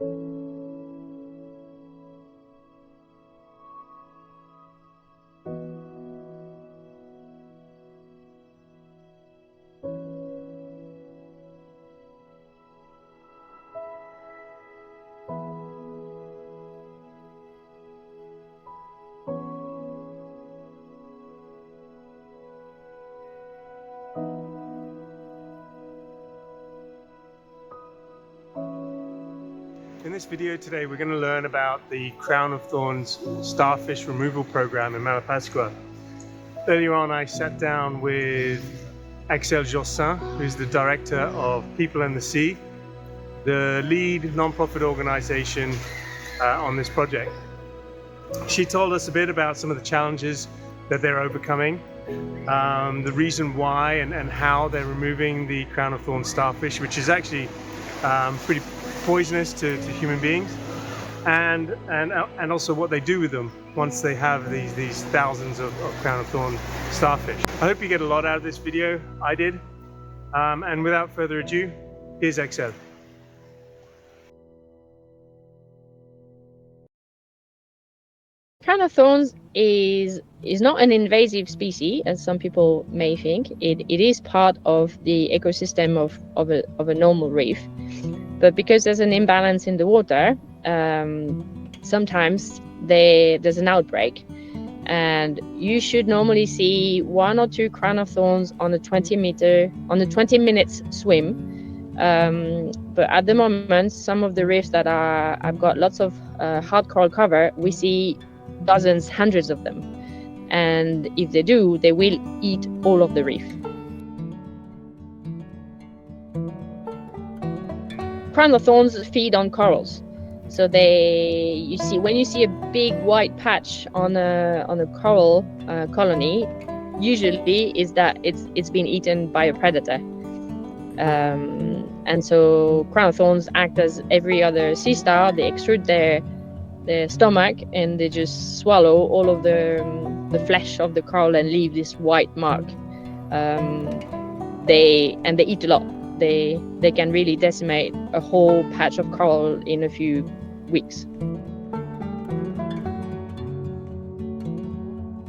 In this video today, we're going to learn about the Crown of Thorns starfish removal program in Malapascua. Earlier on, I sat down with Axel Jossin, who's the director of People and the Sea, the lead non-profit organization on this project. She told us a bit about some of the challenges that they're overcoming, the reason why and how they're removing the Crown of Thorns starfish, which is actually pretty poisonous to human beings, and also what they do with them once they have these thousands of Crown of Thorns starfish. I hope you get a lot out of this video. I did. And without further ado, here's Axel. Crown of Thorns is not an invasive species, as some people may think. It is part of the ecosystem of a normal reef. But because there's an imbalance in the water, sometimes there's an outbreak. And you should normally see 1 or 2 Crown of Thorns on a 20 minutes swim. But at the moment, some of the reefs that I've got lots of hard coral cover, we see dozens, hundreds of them. And if they do, they will eat all of the reef. Crown of Thorns feed on corals, so when you see a big white patch on a coral colony, usually is that it's been eaten by a predator. And so Crown of Thorns act as every other sea star. They extrude their stomach and they just swallow all of the flesh of the coral and leave this white mark. They eat a lot. They can really decimate a whole patch of coral in a few weeks.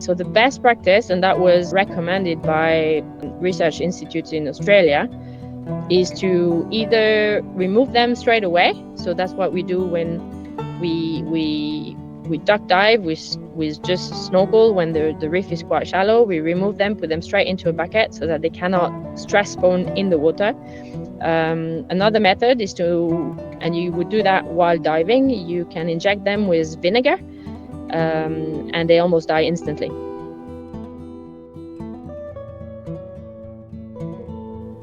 So the best practice, and that was recommended by research institutes in Australia, is to either remove them straight away. So that's what we do when we duck dive with just snorkel when the reef is quite shallow. We remove them, put them straight into a bucket so that they cannot stress spawn in the water. Another method is and you would do that while diving, you can inject them with vinegar, and they almost die instantly.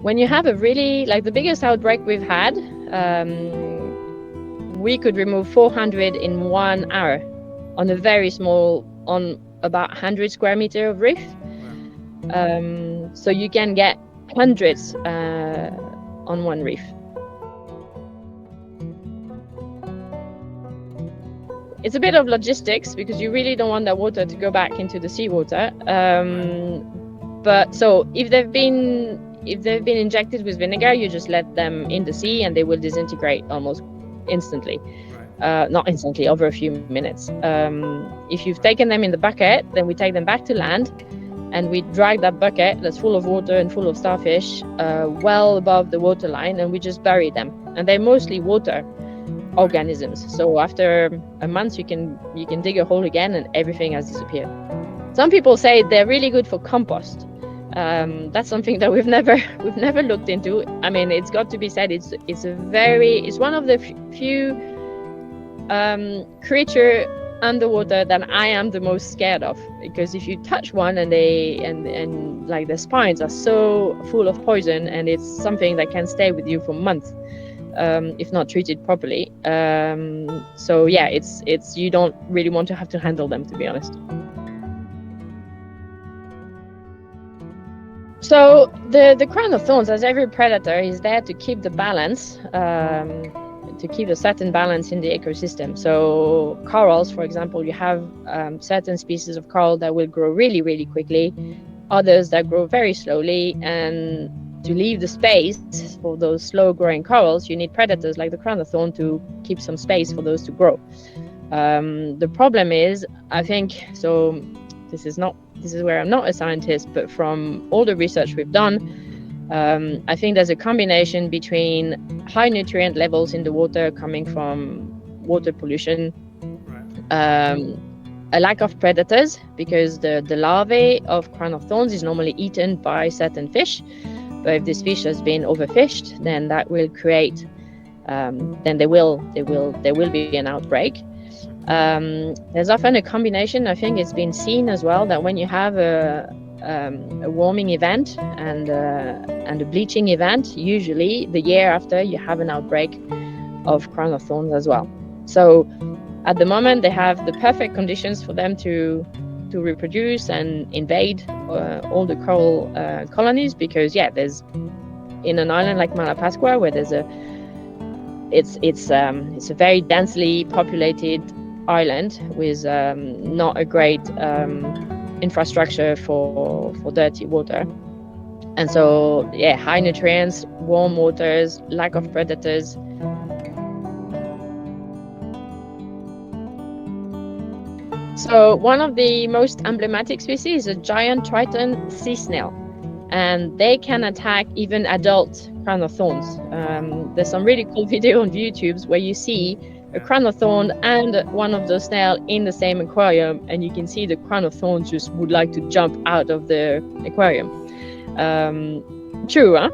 When you have a really, like the biggest outbreak we've had, we could remove 400 in 1 hour on a very small, on about 100 square meter of reef. So you can get hundreds on one reef. It's a bit of logistics because you really don't want that water to go back into the seawater. But so if they've been injected with vinegar, you just let them in the sea and they will disintegrate almost instantly. Not instantly, over a few minutes. If you've taken them in the bucket, then we take them back to land and we drag that bucket that's full of water and full of starfish well above the water line, and we just bury them. And they're mostly water organisms. So after a month, you can dig a hole again and everything has disappeared. Some people say they're really good for compost. That's something that we've never looked into. I mean, it's got to be said, it's one of the few creature underwater that I am the most scared of, because if you touch one and like their spines are so full of poison, and it's something that can stay with you for months if not treated properly. So yeah, it's you don't really want to have to handle them, to be honest. So the Crown of Thorns, as every predator, is there to keep the balance, to keep a certain balance in the ecosystem. So corals, for example, you have certain species of coral that will grow really, really quickly, others that grow very slowly, and to leave the space for those slow growing corals, you need predators like the crown of thorn to keep some space for those to grow. The problem is, I think, so this is where I'm not a scientist, but from all the research we've done, I think there's a combination between high nutrient levels in the water coming from water pollution, a lack of predators, because the larvae of crown of thorns is normally eaten by certain fish. But if this fish has been overfished, then that will create, then there will be an outbreak. There's often a combination. I think it's been seen as well that when you have a warming event and a bleaching event, usually the year after you have an outbreak of crown of thorns as well. So at the moment they have the perfect conditions for them to reproduce and invade all the coral colonies, because there's, in an island like Malapascua, where there's it's a very densely populated island with not a great infrastructure for dirty water, and so high nutrients, warm waters, lack of predators. So one of the most emblematic species is a giant triton sea snail, and they can attack even adult crown of thorns. There's some really cool video on YouTube where you see a crown of thorn and one of those snails in the same aquarium, and you can see the crown of thorns just would like to jump out of the aquarium. True, huh?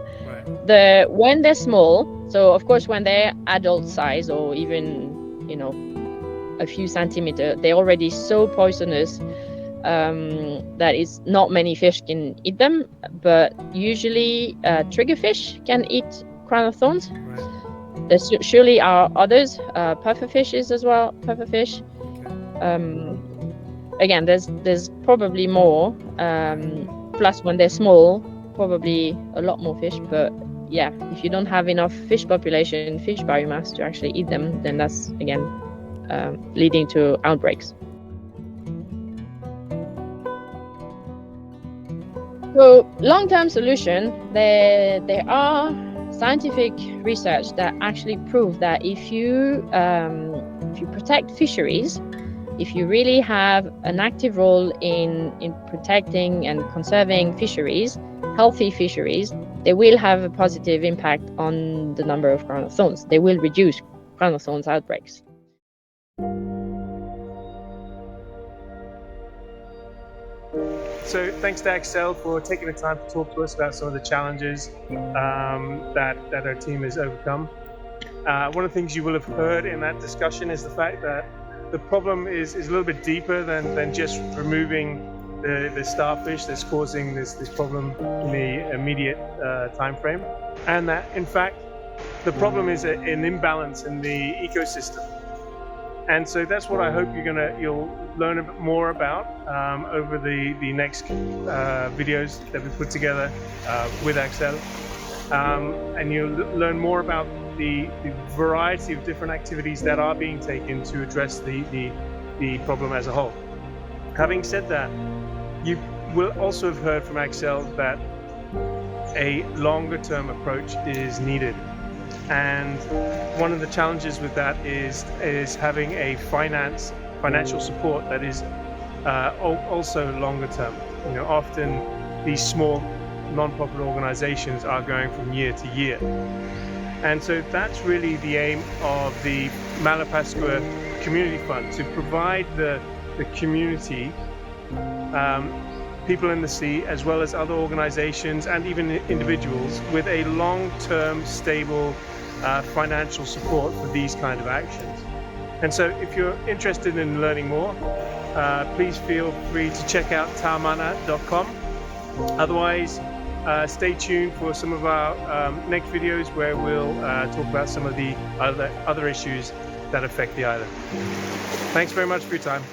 Right. When they're small, so of course when they're adult size or even, a few centimeters, they're already so poisonous that is not many fish can eat them, but usually triggerfish can eat crown of thorns. Right. There surely are others, pufferfishes as well, pufferfish. Again, there's probably more, plus when they're small, probably a lot more fish, but if you don't have enough fish population, fish biomass to actually eat them, then that's again leading to outbreaks. So long-term solution, there are scientific research that actually prove that if you protect fisheries, if you really have an active role in protecting and conserving fisheries, healthy fisheries, they will have a positive impact on the number of crown of thorns. They will reduce crown of thorns outbreaks. So thanks to Axel for taking the time to talk to us about some of the challenges that our team has overcome. One of the things you will have heard in that discussion is the fact that the problem is a little bit deeper than just removing the starfish that's causing this problem in the immediate time frame, and that in fact the problem is an imbalance in the ecosystem. And so that's what I hope you'll learn a bit more about over the next videos that we put together with Axel, and you'll learn more about the variety of different activities that are being taken to address the problem as a whole. Having said that, you will also have heard from Axel that a longer term approach is needed. And one of the challenges with that is having a financial support that is also longer term. Often these small non-profit organizations are going from year to year. And so that's really the aim of the Malapascua Community Fund, to provide the community, people in the sea, as well as other organizations and even individuals, with a long-term, stable financial support for these kind of actions. And so if you're interested in learning more, please feel free to check out taomana.com. Otherwise, stay tuned for some of our next videos where we'll talk about some of the other issues that affect the island. Thanks very much for your time.